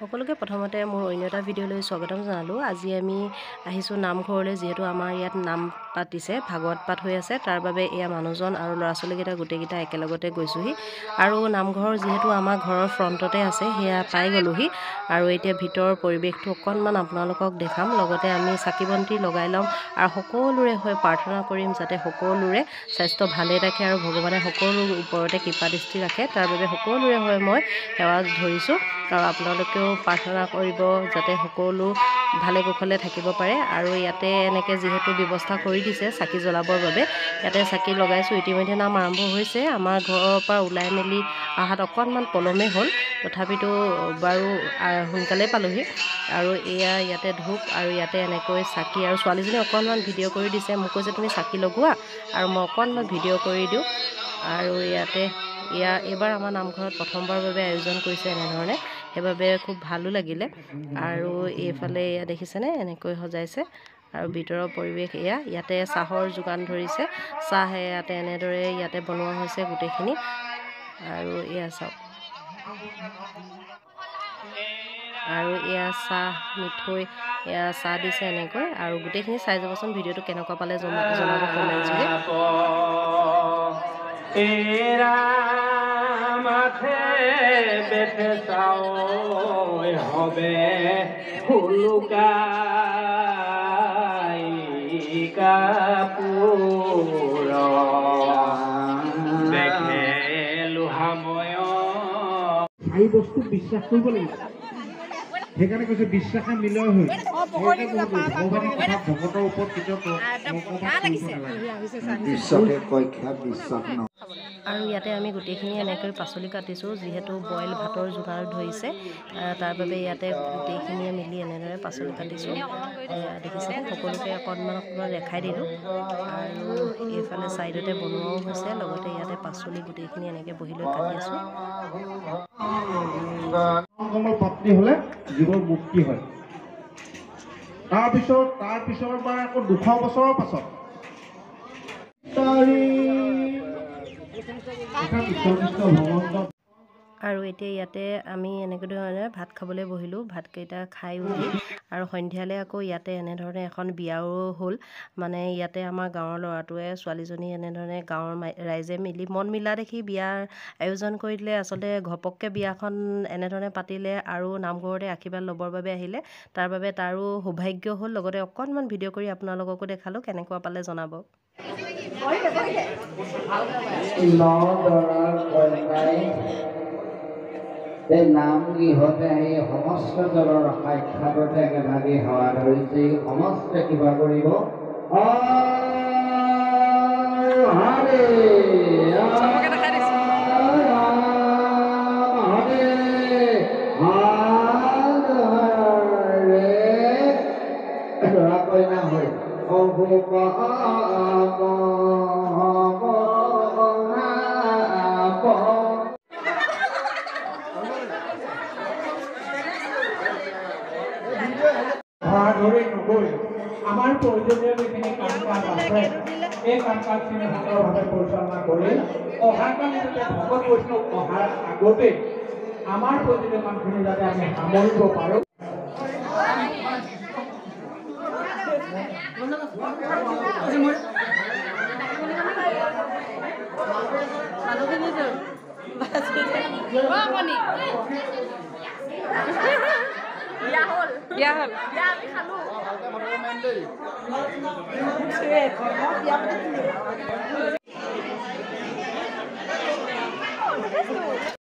সকলোকে প্ৰথমতে মোৰ অন্য এটা ভিডিঅ'লৈ স্বাগতম জনালোঁ। আজি আমি আহিছোঁ নামঘৰলৈ, যিহেতু আমাৰ ইয়াত নাম পাতিছে, ভাগৱত পাঠ হৈ আছে। তাৰ বাবে এয়া মানুহজন আৰু ল'ৰা ছোৱালীকেইটা গোটেইকেইটা একেলগতে গৈছোঁহি। আৰু নামঘৰ যিহেতু আমাৰ ঘৰৰ ফ্ৰণ্টতে আছে, সেয়া পাই গ'লোহি। আৰু এতিয়া ভিতৰৰ পৰিৱেশটো অকণমান আপোনালোকক দেখাম। লগতে আমি চাকি বন্তি লগাই ল'ম আৰু সকলোৰে হৈ প্ৰাৰ্থনা কৰিম যাতে সকলোৰে স্বাস্থ্য ভালে ৰাখে আৰু ভগৱানে সকলোৰে ওপৰতে কৃপা দৃষ্টি ৰাখে। তাৰ বাবে সকলোৰে হৈ মই সেৱা ধৰিছোঁ আৰু আপোনালোকেও প্ৰাৰ্থনা কৰিব যাতে সকলো ভালে কুশলে থাকিব পাৰে। আৰু ইয়াতে এনেকৈ যিহেতু ব্যৱস্থা কৰি দিছে চাকি জ্বলাবৰ বাবে, ইয়াতে চাকি লগাইছোঁ। ইতিমধ্যে নাম আৰম্ভ হৈছে। আমাৰ ঘৰৰ পৰা ওলাই মেলি অহাত অকণমান পলমেই হ'ল, তথাপিতো বাৰু সোনকালে পালোহি। আৰু এয়া ইয়াতে ধূপ আৰু ইয়াতে এনেকৈ চাকি, আৰু ছোৱালীজনী অকণমান ভিডিঅ' কৰি দিছে, মোক কৈছে তুমি চাকি লগোৱা আৰু মই অকণমান ভিডিঅ' কৰি দিওঁ। আৰু এইবাৰ আমাৰ নামঘৰত প্ৰথমবাৰৰ বাবে আয়োজন কৰিছে এনেধৰণে, সেইবাবে খুব ভালো লাগিলে। আৰু এইফালে এয়া দেখিছেনে এনেকৈ সজাইছে। আৰু ভিতৰৰ পৰিৱেশ এয়া, ইয়াতে চাহৰ যোগান ধৰিছে। চাহ ইয়াতে এনেদৰে ইয়াতে বনোৱা হৈছে গোটেইখিনি। আৰু এয়া চাওক, আৰু এয়া চাহ, মিঠৈ, এয়া চাহ দিছে এনেকৈ। আৰু গোটেইখিনি চাই যাবচোন, ভিডিঅ'টো কেনেকুৱা পালে জনাব কমেণ্ট যোগে। মাথে বেঠে চাও হবে হুলুকাই কাপুৰ দেখে লোহাময় এই বস্তু বিশ্বাস কৰিব লাগিব। সেইকাৰণে কৈছে বিশ্বাসে মিলয় হৈ ভগৱানৰ কথা ভকতৰ ওপৰত কেতিয়াও আৰু ইয়াতে আমি গোটেইখিনি এনেকৈ পাচলি কাটিছোঁ, যিহেতু বইল ভাতৰ যোগাৰ ধৰিছে। তাৰ বাবে ইয়াতে গোটেইখিনিয়ে মিলি এনেদৰে পাচলি কাটিছোঁ। দেখিছে সকলোকে অকণমান দেখাই দিলোঁ। আৰু এইফালে ছাইডতে বনোৱাও হৈছে, লগতে ইয়াতে পাচলি গোটেইখিনি এনেকৈ বহি লৈ কাটি আছোঁ। পাত্নী হ'লে জীৱৰ মুক্তি হয়। তাৰপিছৰ পৰা আকৌ 200 বছৰৰ পাছত আৰু এতিয়া ইয়াতে আমি এনেকৈ ধৰণে ভাত খাবলৈ বহিলোঁ। ভাতকেইটা খাই উঠি আৰু সন্ধিয়ালৈ আকৌ ইয়াতে এনেধৰণে এখন বিয়াও হ'ল। মানে ইয়াতে আমাৰ গাঁৱৰ ল'ৰাটোৱে ছোৱালীজনী এনেধৰণে গাঁৱৰ ৰাইজে মিলি মন মিলা দেখি বিয়াৰ আয়োজন কৰি দিলে। আচলতে ঘপককৈ বিয়াখন এনেধৰণে পাতিলে আৰু নামঘৰতে আশীৰ্বাদ ল'বৰ বাবে আহিলে। তাৰ বাবে তাৰো সৌভাগ্য হ'ল। লগতে অকণমান ভিডিঅ' কৰি আপোনালোককো দেখালোঁ, কেনেকুৱা পালে জনাব। নাম গৃহতে আহি সমস্ত দলৰ সাক্ষাততে একেভাগে সেৱা ধৰিছে। সমস্ত কিবা কৰিব দৰা কইনা হৈ আমাৰ প্ৰয়োজনীয় যিখিনি কাম কাজ আছে, এই কাম কাজখিনি সুন্দৰভাৱে পৰিচালনা কৰি অহাকালি যাতে ভকত বৈষ্ণৱ অহাৰ আগতে আমাৰ প্ৰয়োজনীয় কামখিনি যাতে আমি সামৰিব পাৰোঁ। আমি খালো